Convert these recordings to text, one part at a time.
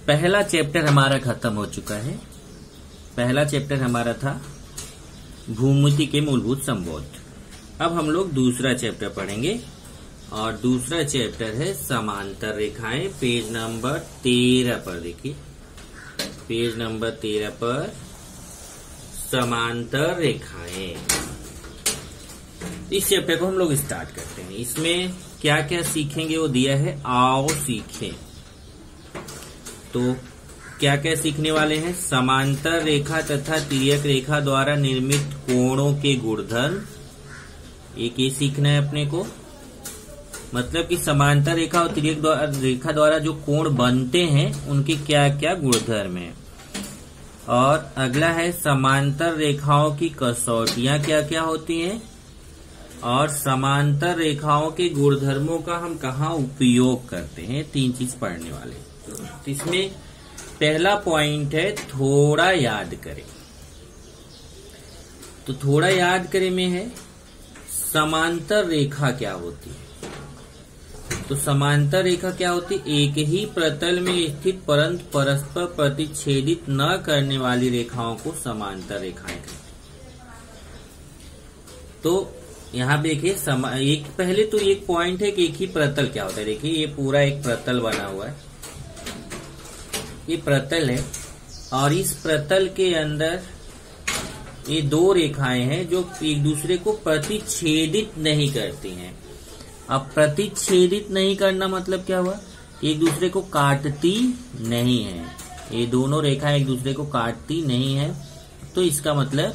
पहला चैप्टर हमारा खत्म हो चुका है। पहला चैप्टर हमारा था भूमिति के मूलभूत संबोध। अब हम लोग दूसरा चैप्टर पढ़ेंगे और दूसरा चैप्टर है समांतर रेखाएं। पेज नंबर 13 पर देखिए, पेज नंबर 13 पर समांतर रेखाएं। इस चैप्टर को हम लोग स्टार्ट करते हैं। इसमें क्या क्या सीखेंगे वो दिया है, आओ सीखें। तो क्या क्या सीखने वाले हैं, समांतर रेखा तथा तिर्यक रेखा द्वारा निर्मित कोणों के गुणधर्म। एक ये सीखना है अपने को, मतलब कि समांतर रेखा और तिर्यक रेखा द्वारा जो कोण बनते हैं उनके क्या क्या गुणधर्म है। और अगला है समांतर रेखाओं की कसौटियां क्या क्या होती हैं और समांतर रेखाओं के गुणधर्मों का हम कहाँ उपयोग करते हैं। 3 चीज पढ़ने वाले। तो इसमें पहला पॉइंट है थोड़ा याद करें। तो थोड़ा याद करें में है समांतर रेखा क्या होती है। तो समांतर रेखा क्या होती है, एक ही प्रतल में स्थित परंतु परस्पर प्रतिच्छेदित न करने वाली रेखाओं को समांतर रेखाएं कहते हैं। तो यहाँ देखिए एक पहले तो एक पॉइंट है कि एक ही प्रतल क्या होता है। देखिए ये पूरा एक प्रतल बना हुआ है, ये प्रतल है और इस प्रतल के अंदर ये 2 रेखाएं हैं जो एक दूसरे को प्रतिच्छेदित नहीं करती हैं। अब प्रतिच्छेदित नहीं करना मतलब क्या हुआ, एक दूसरे को काटती नहीं है। ये दोनों रेखाएं एक दूसरे को काटती नहीं है। तो इसका मतलब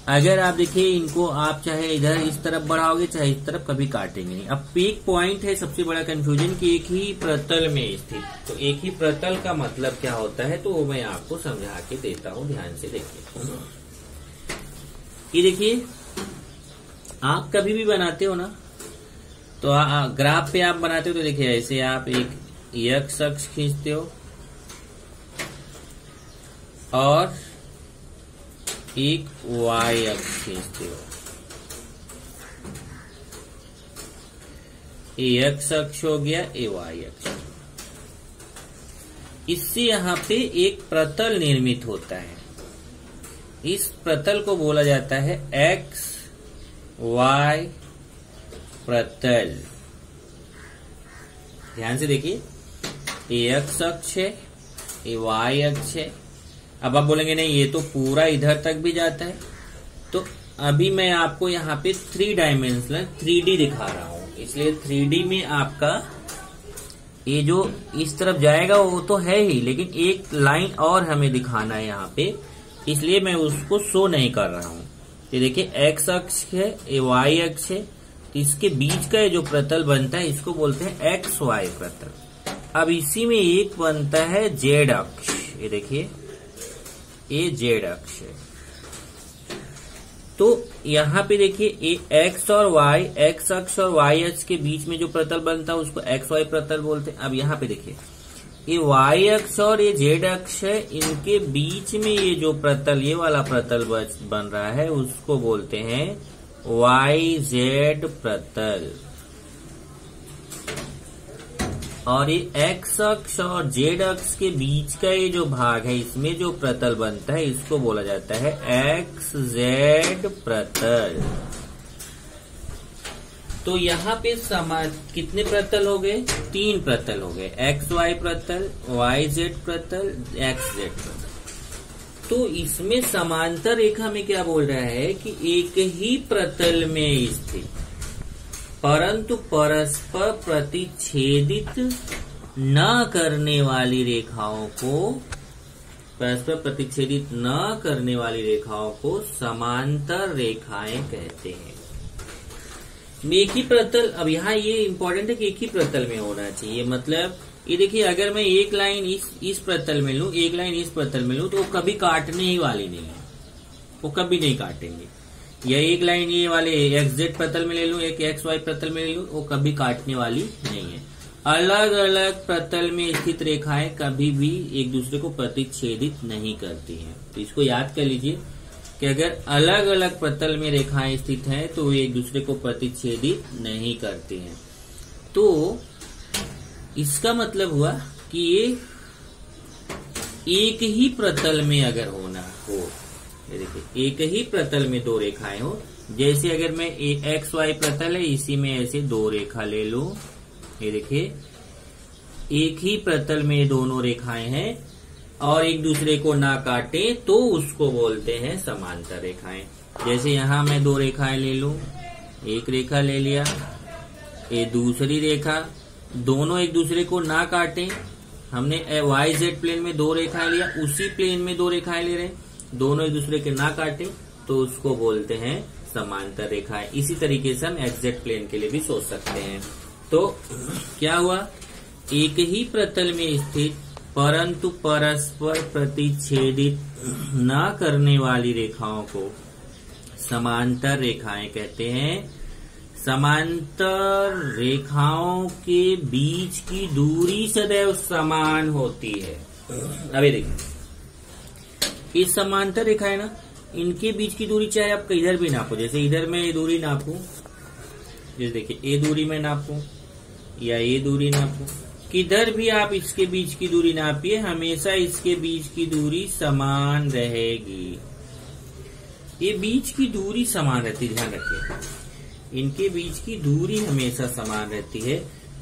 अगर आप देखिए इनको आप चाहे इधर इस तरफ बढ़ाओगे चाहे इस तरफ, कभी काटेंगे नहीं। अब एक पॉइंट है सबसे बड़ा कंफ्यूजन कि एक ही प्रतल में स्थित। तो एक ही प्रतल का मतलब क्या होता है, तो वो मैं आपको समझा के देता हूँ, ध्यान से देखिए। ये देखिए आप कभी भी बनाते हो ना, तो ग्राफ पे आप बनाते हो तो देखिए ऐसे आप एक x अक्ष खींचते हो और एक y अक्ष खींचते हो। ये x अक्ष हो गया, ये y अक्ष। इससे यहाँ पे एक प्रतल निर्मित होता है। इस प्रतल को बोला जाता है x y प्रतल। ध्यान से देखिए, ये x अक्ष है, ये y अक्ष है। अब आप बोलेंगे नहीं ये तो पूरा इधर तक भी जाता है। तो अभी मैं आपको यहाँ पे 3 डायमेंशनल 3D दिखा रहा हूँ, इसलिए 3D में आपका ये जो इस तरफ जाएगा वो तो है ही, लेकिन एक लाइन और हमें दिखाना है यहाँ पे, इसलिए मैं उसको शो नहीं कर रहा हूँ। ये देखिए x अक्ष है, ये y अक्ष है, तो इसके बीच का जो प्रतल बनता है इसको बोलते हैं XY प्रतल। अब इसी में एक बनता है Z अक्ष। ये देखिए ये Z अक्ष है। तो यहाँ पे देखिए ये x और y, x अक्ष और y अक्ष के बीच में जो प्रतल बनता है उसको XY प्रतल बोलते हैं। अब यहाँ पे देखिए ये y अक्ष और ये Z अक्ष है, इनके बीच में ये जो प्रतल, ये वाला प्रतल बन रहा है उसको बोलते हैं YZ प्रतल। और ये x अक्ष और z अक्ष के बीच का ये जो भाग है, इसमें जो प्रतल बनता है इसको बोला जाता है XZ प्रतल। तो यहाँ पे कितने प्रतल हो गए, 3 प्रतल हो गए, XY प्रतल, YZ प्रतल, XZ प्रतल। तो इसमें समांतर रेखा में क्या बोल रहा है कि एक ही प्रतल में स्थित परंतु परस्पर प्रतिच्छेदित न करने वाली रेखाओं को, परस्पर प्रतिच्छेदित न करने वाली रेखाओं को समांतर रेखाएं कहते हैं। एक ही प्रतल, अब यहाँ ये इंपॉर्टेंट है कि एक ही प्रतल में होना चाहिए। मतलब ये देखिए अगर मैं एक लाइन इस प्रतल में लूं, एक लाइन इस प्रतल में लूं, तो वो कभी काटने ही वाली नहीं है, वो कभी नहीं काटेंगे। या एक लाइन ये वाले XZ प्रतल में ले लूं, एक XY प्रतल में ले लूं, वो कभी काटने वाली नहीं है। अलग अलग प्रतल में स्थित रेखाएं कभी भी एक दूसरे को प्रतिच्छेदित नहीं करती हैं। तो इसको याद कर लीजिए कि अगर अलग अलग प्रतल में रेखाएं स्थित हैं तो वे एक दूसरे को प्रतिच्छेदित नहीं करती हैं। तो इसका मतलब हुआ कि ये एक ही प्रतल में अगर होना हो, ये देखिए एक ही प्रतल में दो रेखाएं हो, जैसे अगर मैं एक्स वाई प्रतल है इसी में ऐसे दो रेखा ले लूं, ये देखिए एक ही प्रतल में दोनों रेखाएं हैं और एक दूसरे को ना काटे तो उसको बोलते हैं समांतर रेखाएं। जैसे यहां मैं दो रेखाएं ले लूं, एक रेखा ले लिया, ये दूसरी रेखा, दोनों एक दूसरे को ना काटे, हमने वाई जेड प्लेन में दो रेखाएं लिया, उसी प्लेन में दो रेखाएं ले रहे हैं, दोनों एक दूसरे के ना काटे तो उसको बोलते हैं समांतर रेखाएं। इसी तरीके से हम एक्जेक्ट प्लेन के लिए भी सोच सकते हैं। तो क्या हुआ, एक ही प्रतल में स्थित परंतु परस्पर प्रतिच्छेदित न करने वाली रेखाओं को समांतर रेखाएं कहते हैं। समांतर रेखाओं के बीच की दूरी सदैव समान होती है। अभी देखिए इस समांतर रेखा है ना, इनके बीच की दूरी चाहे आप इधर भी नापो, जैसे इधर मैं ये दूरी नापूं, जैसे देखिए ये दूरी मैं नापूं या ये दूरी नापूं, किधर भी आप इसके बीच की दूरी नापिए हमेशा इसके बीच की दूरी समान रहेगी। ये बीच की दूरी समान रहती है, ध्यान रखिए इनके बीच की दूरी हमेशा समान रहती है।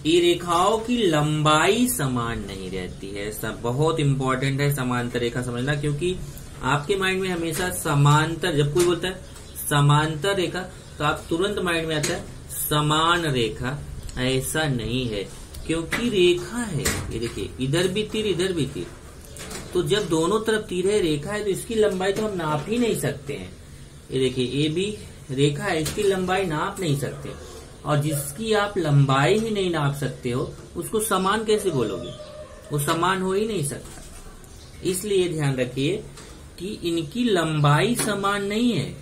ये रेखाओं की लंबाई समान नहीं रहती है। सब बहुत इंपॉर्टेंट है समांतर रेखा समझना, क्योंकि आपके माइंड में हमेशा समांतर, जब कोई बोलता है समांतर रेखा तो आप तुरंत माइंड में आता है समान रेखा। ऐसा नहीं है, क्योंकि रेखा है, ये देखिए इधर भी तीर इधर भी तीर, तो जब दोनों तरफ तीर है रेखा है तो इसकी लंबाई तो हम नाप ही नहीं सकते हैं। ये देखिए ये भी रेखा है, इसकी लंबाई नाप नहीं सकते, और जिसकी आप लंबाई ही नहीं नाप सकते हो उसको समान कैसे बोलोगे, वो समान हो ही नहीं सकता। इसलिए ध्यान रखिए कि इनकी लंबाई समान नहीं है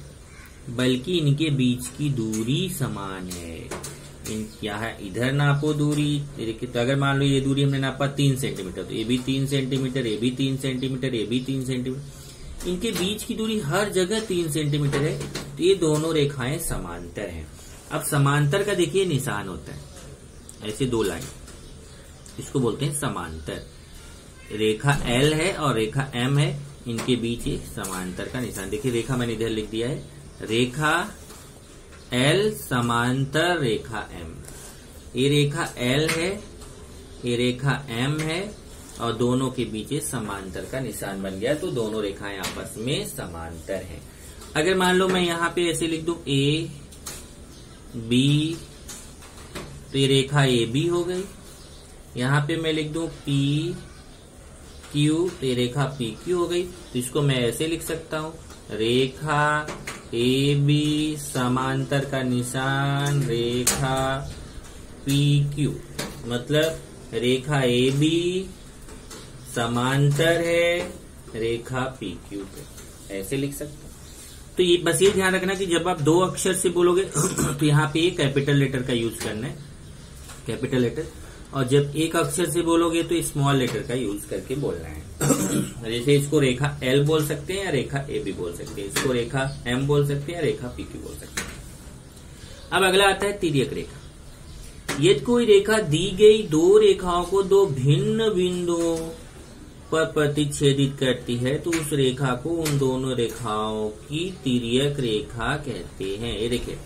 बल्कि इनके बीच की दूरी समान है। क्या है, इधर नापो दूरी, देखिए तो अगर मान लो ये दूरी हमने नापा 3 सेंटीमीटर, तो ये भी 3 सेंटीमीटर, ये भी 3 सेंटीमीटर, ये भी 3 सेंटीमीटर, इनके बीच की दूरी हर जगह 3 सेंटीमीटर है, तो ये दोनों रेखाएं समांतर हैं। अब समांतर का देखिए निशान होता है ऐसे दो लाइन, इसको बोलते हैं समांतर। रेखा L है और रेखा M है, इनके बीच ये समांतर का निशान। देखिए रेखा मैंने इधर लिख दिया है, रेखा L समांतर रेखा M। ये रेखा L है, ये रेखा M है, और दोनों के बीच समांतर का निशान बन गया, तो दोनों रेखाएं आपस में समांतर हैं। अगर मान लो मैं यहाँ पे ऐसे लिख दूं A B, तो ये रेखा AB हो गई। यहाँ पे मैं लिख दूं P Q, तो ये रेखा PQ हो गई। तो इसको मैं ऐसे लिख सकता हूँ, रेखा AB समांतर का निशान रेखा PQ, मतलब रेखा AB समांतर है रेखा PQ पे, ऐसे लिख सकते हैं। तो ये बस ये ध्यान रखना कि जब आप दो अक्षर से बोलोगे तो यहाँ पे कैपिटल लेटर का यूज करना है, कैपिटल लेटर, और जब एक अक्षर से बोलोगे तो स्मॉल लेटर का यूज करके बोलना है। जैसे इसको रेखा L बोल सकते हैं या रेखा AB बोल सकते हैं, इसको रेखा M बोल सकते हैं या रेखा PQ बोल सकते हैं। अब अगला आता है तिर्यक रेखा। यदि कोई रेखा दी गई दो रेखाओं को दो भिन्न बिंदुओं पर प्रतिच्छेदित करती है तो उस रेखा को उन दोनों रेखाओं की तिर्यक रेखा कहते हैं। ये देखिए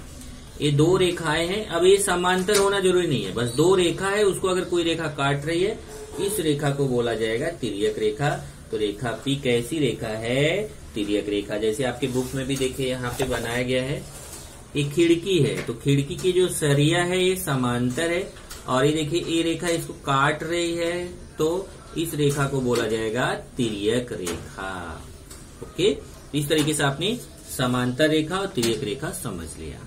ये दो रेखाएं हैं, अब ये समांतर होना जरूरी नहीं है, बस दो रेखा है, उसको अगर कोई रेखा काट रही है इस रेखा को बोला जाएगा तिर्यक रेखा। तो रेखा P कैसी रेखा है, तिर्यक रेखा। जैसे आपके बुक में भी देखिए यहाँ पे बनाया गया है, एक खिड़की है, तो खिड़की की जो सरिया है ये समांतर है, और ये देखिए ये रेखा इसको काट रही है, तो इस रेखा को बोला जाएगा तिर्यक रेखा। ओके, इस तरीके से आपने समांतर रेखा और तिर्यक रेखा समझ लिया।